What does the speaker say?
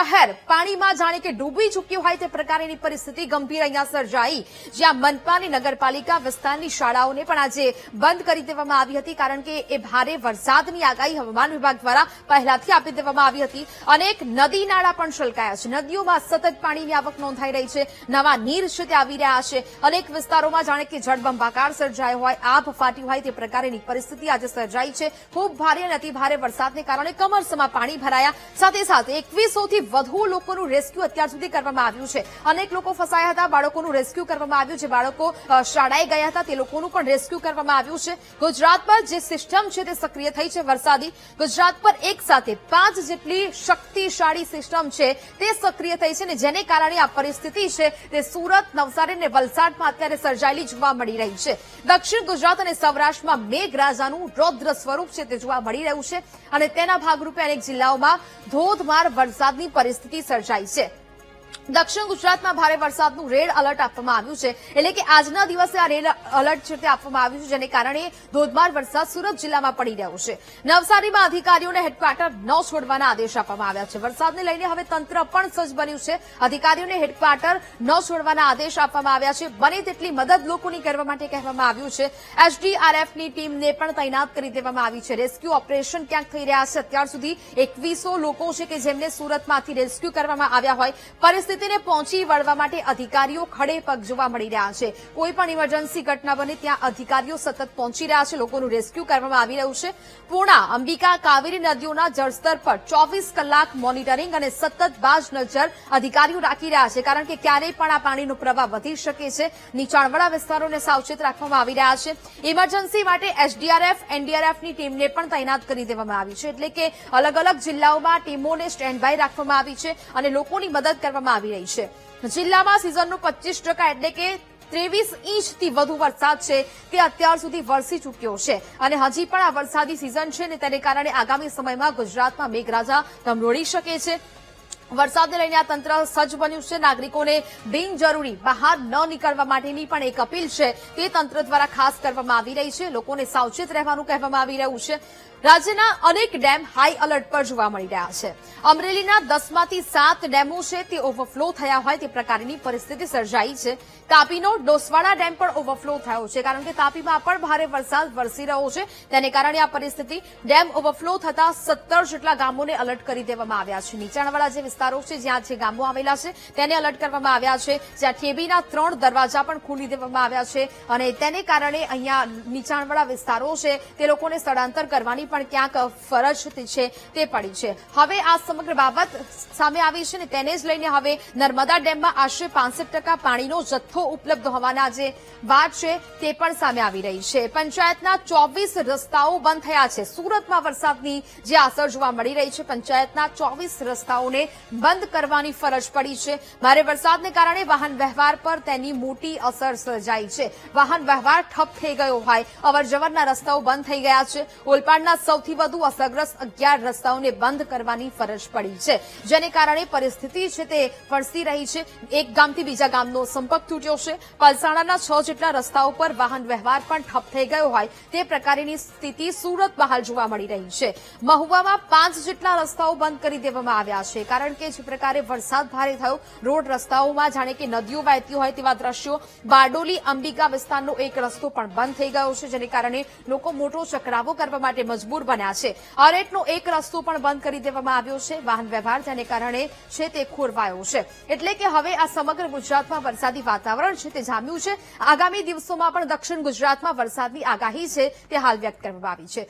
શહેર પાણીમાં જાણે કે ડૂબી ચૂક્યું હોય તે પ્રકારની પરિસ્થિતિ ગંભીર અહીંયા સર્જાઈ, જ્યાં મનપાની નગરપાલિકા વિસ્તારની શાળાઓને પણ આજે બંધ કરી દેવામાં આવી હતી, કારણ કે એ ભારે વરસાદની આગાહી હવામાન વિભાગ દ્વારા પહેલાથી આપી દેવામાં આવી હતી. અનેક નદી નાળા પણ છલકાયા છે, નદીઓમાં સતત પાણીની આવક નોંધાઈ રહી છે, નવા નીર છે તે આવી રહ્યા છે. અનેક વિસ્તારોમાં જાણે કે જળબંબાકાર સર્જાયો હોય, આભ ફાટ્યું હોય તે પ્રકારની પરિસ્થિતિ આજે સર્જાઈ છે. ખૂબ ભારે અને અતિ ભારે વરસાદને કારણે કમરસમાં પાણી ભરાયા. સાથે સાથે 2100 થી વધુ લોકોનું રેસ્ક્યુ અત્યાર સુધી કરવામાં આવ્યું છે. અનેક લોકો ફસાયા હતા, બાળકોનું રેસ્ક્યુ કરવામાં આવ્યું છે. બાળકો શાળાએ ગયા હતા તે લોકોનું પણ રેસ્ક્યુ કરવામાં આવ્યું છે. ગુજરાત પર જે સિસ્ટમ છે તે સક્રિય થઈ છે વરસાદી, ગુજરાત પર એક સાથે 5 જેટલી શક્તિશાળી સિસ્ટમ છે તે સક્રિય થઈ છે, ને જેને કારણે આ પરિસ્થિતિ છે તે સુરત, નવસારી અને વલસાડમાં અત્યારે સર્જાયેલી જોવા મળી રહી છે. દક્ષિણ ગુજરાત અને સૌરાષ્ટ્રમાં મેઘરાજાનું રૌદ્ર સ્વરૂપ છે તે જોવા મળી રહ્યું છે, અને તેના ભાગરૂપે અનેક જિલ્લાઓમાં ધોધમાર વરસાદની પરિસ્થિતિ સર્જાઈ છે. દક્ષિણ ગુજરાતમાં ભારે વરસાદનું રેડ એલર્ટ આપવામાં આવ્યું છે, એટલે કે આજના દિવસે આ રેડ એલર્ટ છે તે આપવામાં આવ્યું છે, જેને કારણે ધોધમાર વરસાદ સુરત જિલ્લામાં પડી રહ્યો છે. નવસારીમાં અધિકારીઓને હેડક્વાર્ટર ન છોડવાના આદેશ આપવામાં આવ્યા છે. વરસાદને લઈને હવે તંત્ર પણ સજ્જ બન્યું છે. અધિકારીઓને હેડક્વાર્ટર ન છોડવાના આદેશ આપવામાં આવ્યા છે. બને તેટલી મદદ લોકોની કરવા માટે કહેવામાં આવ્યું છે. એસડીઆરએફની ટીમને પણ તૈનાત કરી દેવામાં આવી છે. રેસ્ક્યુ ઓપરેશન ક્યાંક થઈ રહ્યા છે. અત્યાર સુધી 2100 લોકો છે કે જેમને સુરતમાંથી રેસ્ક્યુ કરવામાં આવ્યા હોય. પરિસ્થિતિને પહોંચી વળવા માટે અધિકારીઓ ખડે પગ જોવા મળી રહ્યા છે. કોઈ પણ ઇમરજન્સી ઘટના બને ત્યાં અધિકારીઓ સતત પહોંચી રહ્યા છે. લોકોનું રેસ્ક્યુ કરવામાં આવી રહ્યું છે. પૂર્ણા, અંબિકા, કાવેરી નદીઓના જળસ્તર પર 24 કલાક મોનિટરિંગ અને સતત બાજ નજર અધિકારીઓ રાખી રહ્યા છે, કારણ કે ક્યારેય પણ આ પાણીનો પ્રવાહ વધી શકે છે. નીચાણવાળા વિસ્તારોને સાવચેત રાખવામાં આવી રહ્યા છે. ઇમરજન્સી માટે એસડીઆરએફ, એનડીઆરએફની ટીમને પણ તૈનાત કરી દેવામાં આવી છે, એટલે કે અલગ અલગ જિલ્લાઓમાં ટીમોને સ્ટેન્ડ બાય રાખવામાં આવી છે અને લોકોની મદદ કરવામાં આવી રહી છે. જિલ્લામાં સિઝનનું 25% એટલે કે 23 ઇંચથી વધુ વરસાદ છે તે અત્યાર સુધી વરસી ચૂક્યો છે, અને હજી પણ આ વરસાદી સિઝન છે ને તેને કારણે આગામી સમયમાં ગુજરાતમાં મેઘરાજા ધમરોળી શકે છે. વરસાદને લઈને આ તંત્ર સજ્જ બન્યું છે. નાગરિકોને બિનજરૂરી બહાર ન નીકળવા માટેની પણ એક અપીલ છે તે તંત્ર દ્વારા ખાસ કરવામાં આવી રહી છે. લોકોને સાવચેત રહેવાનું કહેવામાં આવી રહ્યું છે. રાજ્યના અનેક ડેમ હાઈ એલર્ટ પર જોવા મળી રહ્યા છે. અમરેલીના 10માંથી 7 ડેમો છે તે ઓવરફ્લો થયા હોય તે પ્રકારની પરિસ્થિતિ સર્જાઈ છે. તાપીનો ડોસવાડા ડેમ પણ ઓવરફ્લો થયો છે, કારણ કે તાપીમાં પણ ભારે વરસાદ વરસી રહ્યો છે. તેને કારણે આ પરિસ્થિતિ ડેમ ઓવરફ્લો થતા 17 જેટલા ગામોને એલર્ટ કરી દેવામાં આવ્યા છે. નીચાણવાળા જે વિસ્તારો છે જ્યાં જે ગામો આવેલા છે તેને એલર્ટ કરવામાં આવ્યા છે. જ્યાં ઠેબીના 3 દરવાજા પણ ખોલી દેવામાં આવ્યા છે, અને તેને કારણે અહીંયા નીચાણવાળા વિસ્તારો છે તે લોકોને સ્થળાંતર કરવાની પણ ક્યાંક ફરજ છે તે પડી છે. હવે આ સમગ્ર બાબત સામે આવી છે, ને તેને જ લઈને હવે નર્મદા ડેમમાં આશરે 65% પાણીનો જથ્થો ઉપલબ્ધ હોવાના જે વાત છે તે પણ સામે આવી રહી છે. પંચાયતના 24 રસ્તાઓ બંધ થયા છે. સુરતમાં વરસાદની જે અસર જોવા મળી રહી છે, પંચાયતના 24 રસ્તાઓને બંધ કરવાની ફરજ પડી છે. ભારે વરસાદને કારણે વાહન વ્યવહાર પર તેની મોટી અસર સર્જાઈ છે. વાહન વ્યવહાર ઠપ થઈ ગયો હોય, અવરજવરના રસ્તાઓ બંધ થઈ ગયા છે. ઓલપાડના સૌથી વધુ અસરગ્રસ્ત 11 રસ્તાઓને બંધ કરવાની ફરજ પડી છે, જેને કારણે પરિસ્થિતિ છે તે વરસી રહી છે. એક ગામથી બીજા ગામનો સંપર્ક તૂટ્યો છે. પલસાણાના 6 જેટલા રસ્તાઓ પર વાહન વ્યવહાર પણ ઠપ થઈ ગયો હોય તે પ્રકારની સ્થિતિ સુરતમાં હાલ જોવા મળી રહી છે. મહુવામાં 5 જેટલા રસ્તાઓ બંધ કરી દેવામાં આવ્યા છે, કારણ કે જે પ્રકારે વરસાદ ભારે થયો, રોડ રસ્તાઓમાં જાણે કે નદીઓ વહેતી હોય તેવા દ્રશ્યો. બારડોલી, અંબિકા વિસ્તારનો એક રસ્તો પણ બંધ થઈ ગયો છે, જેને કારણે લોકો મોટો ચકરાવો કરવા માટે મજબૂર બન્યા છે. અરેટનો એક રસ્તો પણ બંધ કરી દેવામાં આવ્યો છે. વાહન વ્યવહાર તેને કારણે છે તે ખોરવાયો છે. એટલે કે હવે આ સમગ્ર ગુજરાતમાં વરસાદી વાતાવરણ છે તે જામ્યું છે. આગામી દિવસોમાં પણ દક્ષિણ ગુજરાતમાં વરસાદની આગાહી છે તે હાલ વ્યક્ત કરવામાં આવી છે.